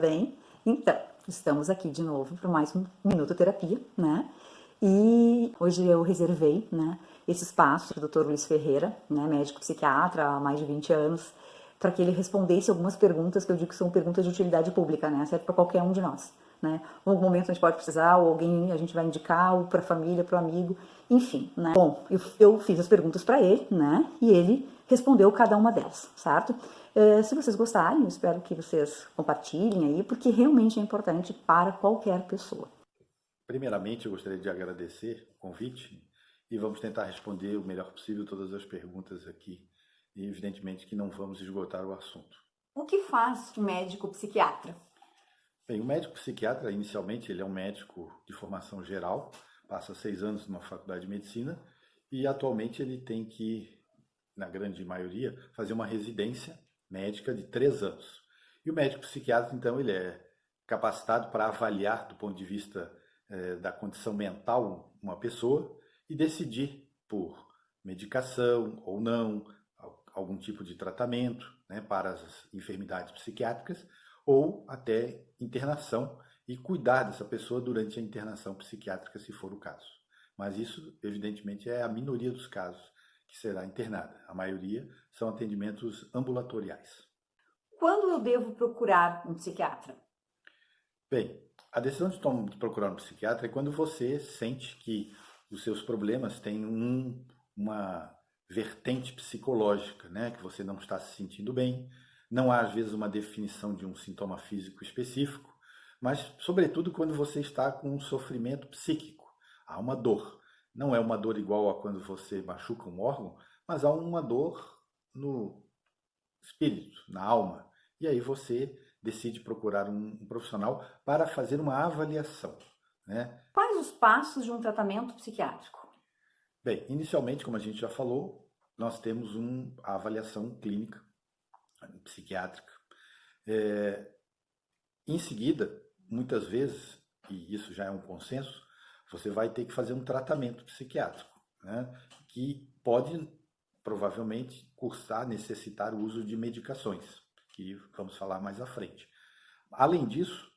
Bem, então, estamos aqui de novo para mais um Minuto Terapia, né? E hoje eu reservei, né, esse espaço para o Dr. Luiz Ferreira, né, médico psiquiatra há mais de 20 anos, para que ele respondesse algumas perguntas que eu digo que são perguntas de utilidade pública, né? Serve para qualquer um de nós, né? Em algum momento a gente pode precisar, ou alguém a gente vai indicar, ou para a família, para o amigo, enfim, né? Bom, eu fiz as perguntas para ele, né? E ele respondeu cada uma delas, certo? Se vocês gostarem, eu espero que vocês compartilhem aí, porque realmente é importante para qualquer pessoa. Primeiramente, eu gostaria de agradecer o convite e vamos tentar responder o melhor possível todas as perguntas aqui. E evidentemente que não vamos esgotar o assunto. O que faz um médico psiquiatra? Bem, o médico psiquiatra, inicialmente, ele é um médico de formação geral, passa 6 anos numa faculdade de medicina e atualmente ele tem que, na grande maioria, fazer uma residência médica de 3 anos. E o médico psiquiatra, então, ele é capacitado para avaliar do ponto de vista da condição mental uma pessoa e decidir por medicação ou não, algum tipo de tratamento, né, para as enfermidades psiquiátricas ou até internação e cuidar dessa pessoa durante a internação psiquiátrica, se for o caso. Mas isso, evidentemente, é a minoria dos casos que será internada. A maioria são atendimentos ambulatoriais. Quando eu devo procurar um psiquiatra? Bem, a decisão de procurar um psiquiatra é quando você sente que os seus problemas têm uma vertente psicológica, né? Que você não está se sentindo bem. Não há, às vezes, uma definição de um sintoma físico específico, mas, sobretudo, quando você está com um sofrimento psíquico. Há uma dor. Não é uma dor igual a quando você machuca um órgão, mas há uma dor no espírito, na alma. E aí você decide procurar um profissional para fazer uma avaliação, né? Quais os passos de um tratamento psiquiátrico? Bem, inicialmente, como a gente já falou, nós temos a avaliação clínica psiquiátrica. Em seguida, muitas vezes, e isso já é um consenso, você vai ter que fazer um tratamento psiquiátrico, né? Que pode provavelmente necessitar o uso de medicações, que vamos falar mais à frente. Além disso,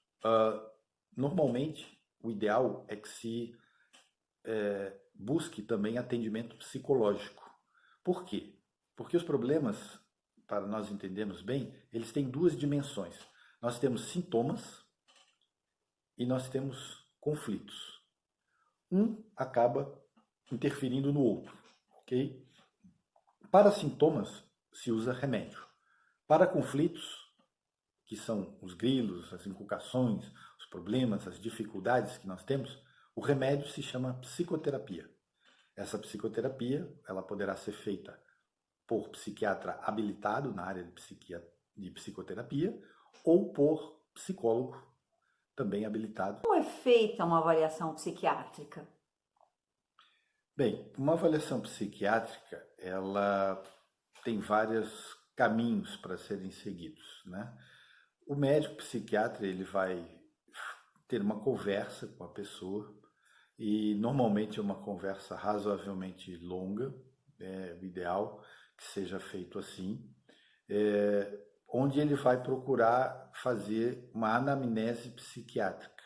normalmente o ideal é que se busque também atendimento psicológico. Por quê? Porque os problemas, para nós entendermos bem, eles têm duas dimensões. Nós temos sintomas e nós temos conflitos. Um acaba interferindo no outro, ok? Para sintomas, se usa remédio. Para conflitos, que são os grilos, as inculcações, os problemas, as dificuldades que nós temos, o remédio se chama psicoterapia. Essa psicoterapia, ela poderá ser feita por psiquiatra habilitado na área de psicoterapia ou por psicólogo também habilitado. Como é feita uma avaliação psiquiátrica? Bem, uma avaliação psiquiátrica, ela tem vários caminhos para serem seguidos, né? O médico psiquiatra, ele vai ter uma conversa com a pessoa e normalmente é uma conversa razoavelmente longa, é o ideal que seja feito assim, onde ele vai procurar fazer uma anamnese psiquiátrica.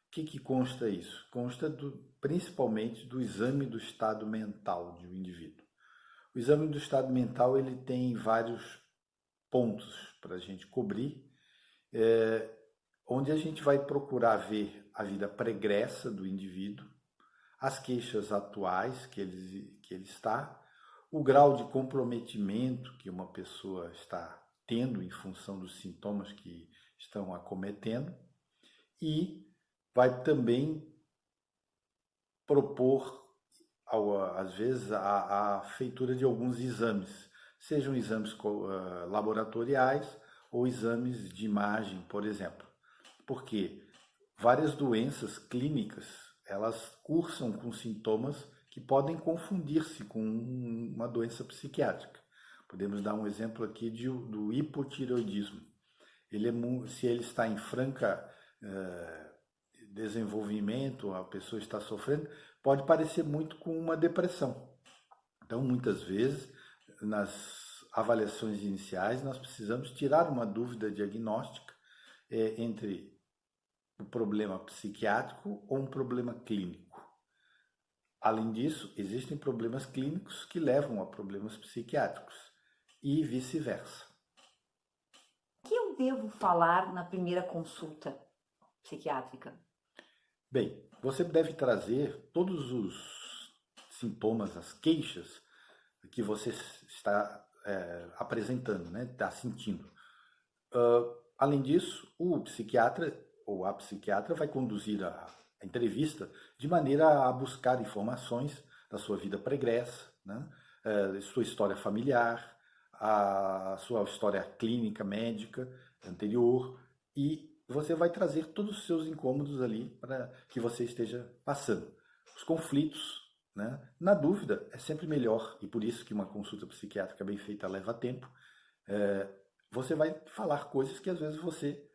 O que consta isso? Consta principalmente do exame do estado mental de um indivíduo. O exame do estado mental ele tem vários pontos para a gente cobrir, onde a gente vai procurar ver a vida pregressa do indivíduo, as queixas atuais que ele está, o grau de comprometimento que uma pessoa está tendo em função dos sintomas que estão acometendo e vai também propor, às vezes, a feitura de alguns exames, sejam exames laboratoriais ou exames de imagem, por exemplo. Porque várias doenças clínicas, elas cursam com sintomas que podem confundir-se com uma doença psiquiátrica. Podemos dar um exemplo aqui do hipotireoidismo. Se ele está em franca desenvolvimento, a pessoa está sofrendo, pode parecer muito com uma depressão. Então, muitas vezes, nas avaliações iniciais, nós precisamos tirar uma dúvida diagnóstica entre um problema psiquiátrico ou um problema clínico. Além disso, existem problemas clínicos que levam a problemas psiquiátricos e vice-versa. O que eu devo falar na primeira consulta psiquiátrica? Bem, você deve trazer todos os sintomas, as queixas que você está apresentando, né? Está sentindo. Além disso, o psiquiatra ou a psiquiatra vai conduzir a entrevista de maneira a buscar informações da sua vida pregressa, né? Sua história familiar, a sua história clínica, médica anterior, e você vai trazer todos os seus incômodos ali para que você esteja passando. Os conflitos, né? Na dúvida, é sempre melhor, e por isso que uma consulta psiquiátrica bem feita leva tempo. Você vai falar coisas que às vezes você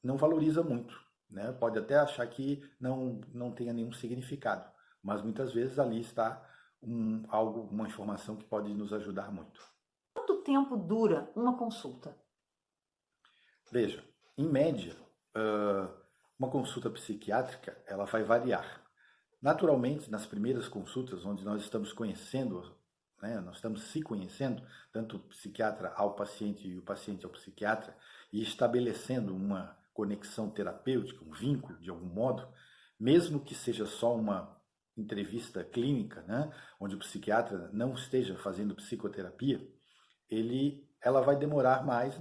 não valoriza muito, né? Pode até achar que não tenha nenhum significado, mas muitas vezes ali está uma informação que pode nos ajudar muito. Quanto tempo dura uma consulta? Veja, em média, uma consulta psiquiátrica ela vai variar. Naturalmente, nas primeiras consultas, onde nós estamos conhecendo, né, nós estamos se conhecendo, tanto o psiquiatra ao paciente e o paciente ao psiquiatra, e estabelecendo uma conexão terapêutica, um vínculo de algum modo, mesmo que seja só uma entrevista clínica, né, onde o psiquiatra não esteja fazendo psicoterapia, ela vai demorar mais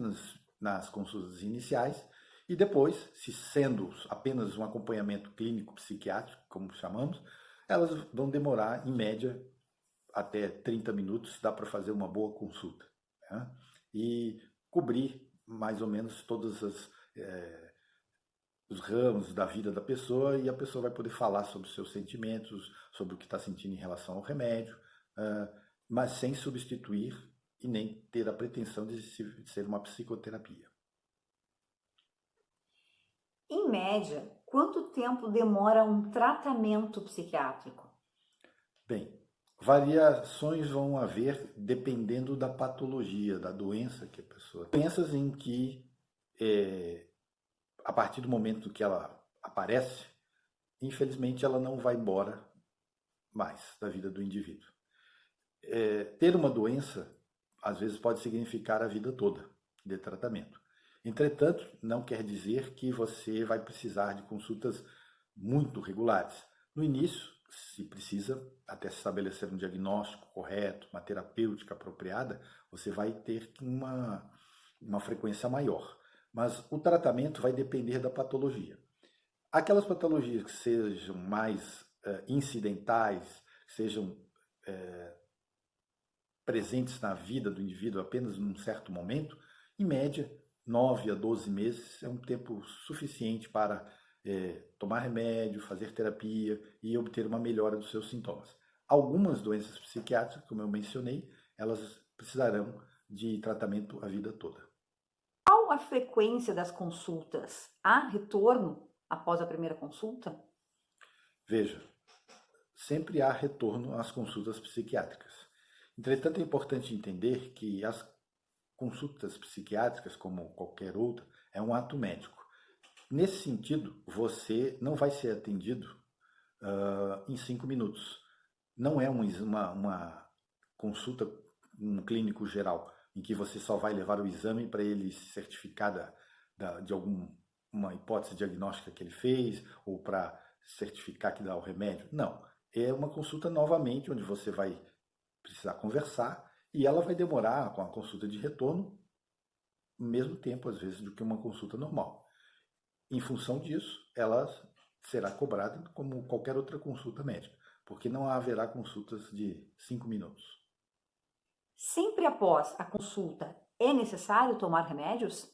nas consultas iniciais, e depois, se sendo apenas um acompanhamento clínico psiquiátrico, como chamamos, elas vão demorar, em média, até 30 minutos, dá para fazer uma boa consulta, né? E cobrir mais ou menos todos os ramos da vida da pessoa, e a pessoa vai poder falar sobre os seus sentimentos, sobre o que está sentindo em relação ao remédio, mas sem substituir e nem ter a pretensão de ser uma psicoterapia. Em média, quanto tempo demora um tratamento psiquiátrico? Bem, variações vão haver dependendo da patologia, da doença que a pessoa tem. Doenças em que, a partir do momento que ela aparece, infelizmente ela não vai embora mais da vida do indivíduo. Ter uma doença, às vezes, pode significar a vida toda de tratamento. Entretanto, não quer dizer que você vai precisar de consultas muito regulares. No início, se precisa até se estabelecer um diagnóstico correto, uma terapêutica apropriada, você vai ter uma frequência maior. Mas o tratamento vai depender da patologia. Aquelas patologias que sejam mais incidentais, que sejam presentes na vida do indivíduo apenas num certo momento, em média, 9 a 12 meses é um tempo suficiente para tomar remédio, fazer terapia e obter uma melhora dos seus sintomas. Algumas doenças psiquiátricas, como eu mencionei, elas precisarão de tratamento a vida toda. Qual a frequência das consultas? Há retorno após a primeira consulta? Veja, sempre há retorno às consultas psiquiátricas. Entretanto, é importante entender que as consultas psiquiátricas, como qualquer outra, é um ato médico. Nesse sentido, você não vai ser atendido em 5 minutos. Não é uma consulta, um clínico geral, em que você só vai levar o exame para ele se certificar de alguma hipótese diagnóstica que ele fez, ou para certificar que dá o remédio. Não. É uma consulta novamente, onde você vai precisar conversar, e ela vai demorar, com a consulta de retorno, o mesmo tempo, às vezes, do que uma consulta normal. Em função disso, ela será cobrada como qualquer outra consulta médica, porque não haverá consultas de 5 minutos. Sempre após a consulta, é necessário tomar remédios?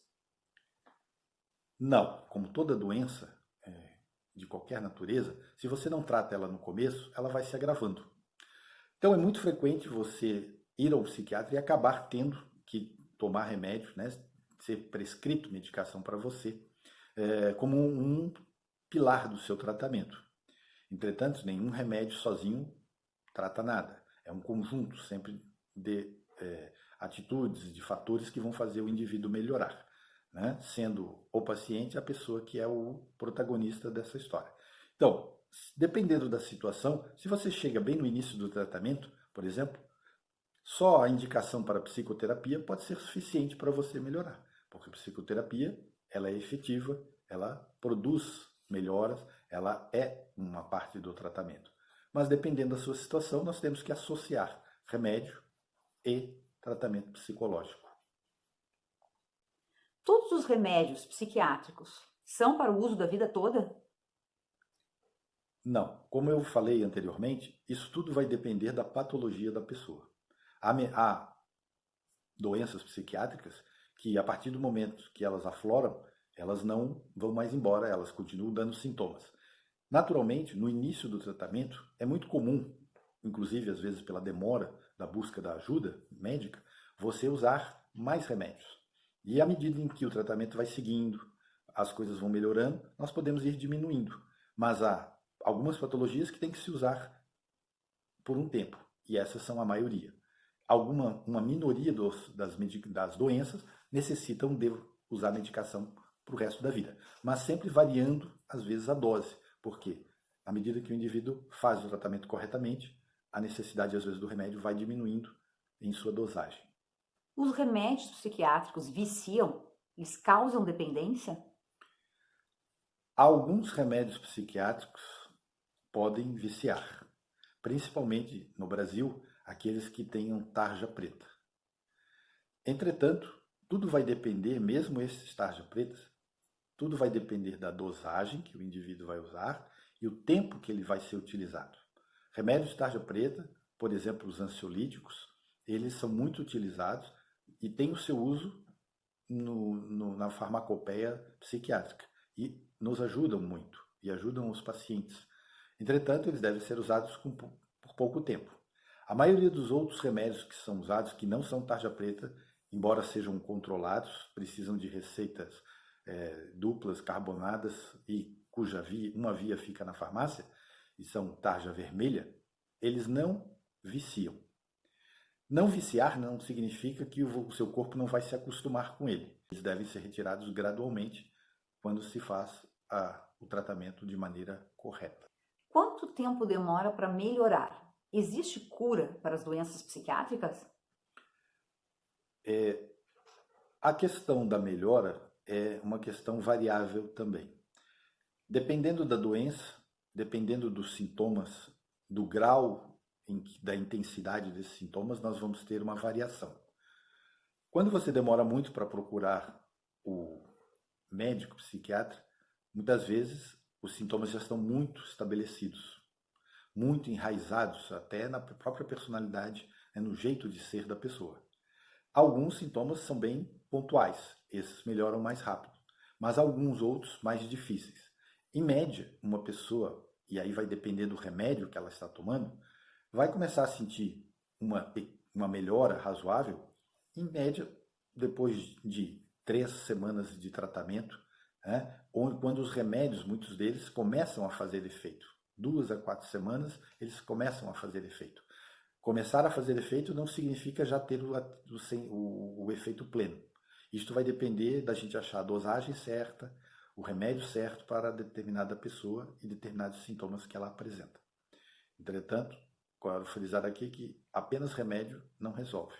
Não. Como toda doença de qualquer natureza, se você não trata ela no começo, ela vai se agravando. Então, é muito frequente você ir ao psiquiatra e acabar tendo que tomar remédio, né, ser prescrito medicação para você, como um pilar do seu tratamento. Entretanto, nenhum remédio sozinho trata nada. É um conjunto sempre de atitudes, de fatores que vão fazer o indivíduo melhorar. né? Sendo o paciente a pessoa que é o protagonista dessa história. Então, dependendo da situação, se você chega bem no início do tratamento, por exemplo, só a indicação para psicoterapia pode ser suficiente para você melhorar, porque a psicoterapia ela é efetiva, ela produz melhoras, ela é uma parte do tratamento. Mas dependendo da sua situação, nós temos que associar remédio e tratamento psicológico. Todos os remédios psiquiátricos são para o uso da vida toda? Não, como eu falei anteriormente, isso tudo vai depender da patologia da pessoa. Há doenças psiquiátricas que, a partir do momento que elas afloram, elas não vão mais embora, elas continuam dando sintomas. Naturalmente, no início do tratamento, é muito comum, inclusive às vezes pela demora da busca da ajuda médica, você usar mais remédios. E à medida em que o tratamento vai seguindo, as coisas vão melhorando, nós podemos ir diminuindo. Mas há algumas patologias que tem que se usar por um tempo, e essas são a maioria. Uma minoria das doenças necessitam de usar medicação para o resto da vida, mas sempre variando, às vezes, a dose, porque à medida que o indivíduo faz o tratamento corretamente, a necessidade, às vezes, do remédio vai diminuindo em sua dosagem. Os remédios psiquiátricos viciam? Eles causam dependência? Alguns remédios psiquiátricos podem viciar, principalmente no Brasil, aqueles que tenham tarja preta. Entretanto, tudo vai depender, mesmo esses tarja pretas, tudo vai depender da dosagem que o indivíduo vai usar e o tempo que ele vai ser utilizado. Remédios de tarja preta, por exemplo, os ansiolíticos, eles são muito utilizados e têm o seu uso na farmacopeia psiquiátrica e nos ajudam muito e ajudam os pacientes. Entretanto, eles devem ser usados por pouco tempo. A maioria dos outros remédios que são usados, que não são tarja preta, embora sejam controlados, precisam de receitas duplas, carbonadas e cuja uma via fica na farmácia, e são tarja vermelha, eles não viciam. Não viciar não significa que o seu corpo não vai se acostumar com ele. Eles devem ser retirados gradualmente quando se faz o tratamento de maneira correta. Quanto tempo demora para melhorar? Existe cura para as doenças psiquiátricas? A questão da melhora é uma questão variável também. Dependendo da doença, dependendo dos sintomas, do grau da intensidade desses sintomas, nós vamos ter uma variação. Quando você demora muito para procurar o médico psiquiatra, muitas vezes os sintomas já estão muito estabelecidos, muito enraizados até na própria personalidade, no jeito de ser da pessoa. Alguns sintomas são bem pontuais, esses melhoram mais rápido, mas alguns outros mais difíceis. Em média, uma pessoa, e aí vai depender do remédio que ela está tomando, vai começar a sentir uma melhora razoável, em média, depois de 3 semanas de tratamento, quando os remédios, muitos deles, começam a fazer efeito. 2 a 4 semanas, eles começam a fazer efeito. Começar a fazer efeito não significa já ter o efeito pleno. Isto vai depender da gente achar a dosagem certa, o remédio certo para determinada pessoa e determinados sintomas que ela apresenta. Entretanto, quero frisar aqui que apenas remédio não resolve.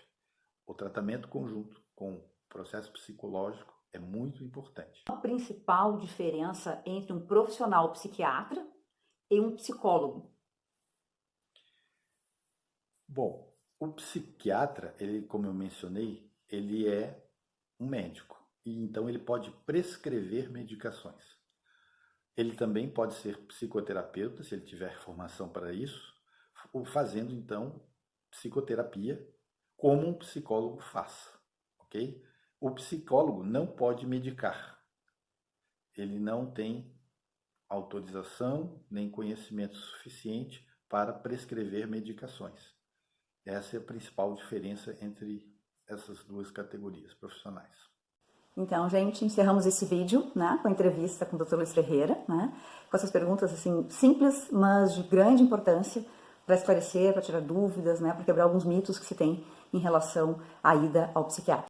O tratamento conjunto com o processo psicológico é muito importante. A principal diferença entre um profissional psiquiatra e um psicólogo? Bom, o psiquiatra, ele, como eu mencionei, ele é um médico e então ele pode prescrever medicações. Ele também pode ser psicoterapeuta, se ele tiver formação para isso, ou fazendo então psicoterapia como um psicólogo faz, ok? O psicólogo não pode medicar. Ele não tem autorização nem conhecimento suficiente para prescrever medicações. Essa é a principal diferença entre essas duas categorias profissionais. Então, gente, encerramos esse vídeo, né, com a entrevista com o Dr. Luiz Ferreira, né, com essas perguntas assim simples, mas de grande importância para esclarecer, para tirar dúvidas, né, para quebrar alguns mitos que se tem em relação à ida ao psiquiatra.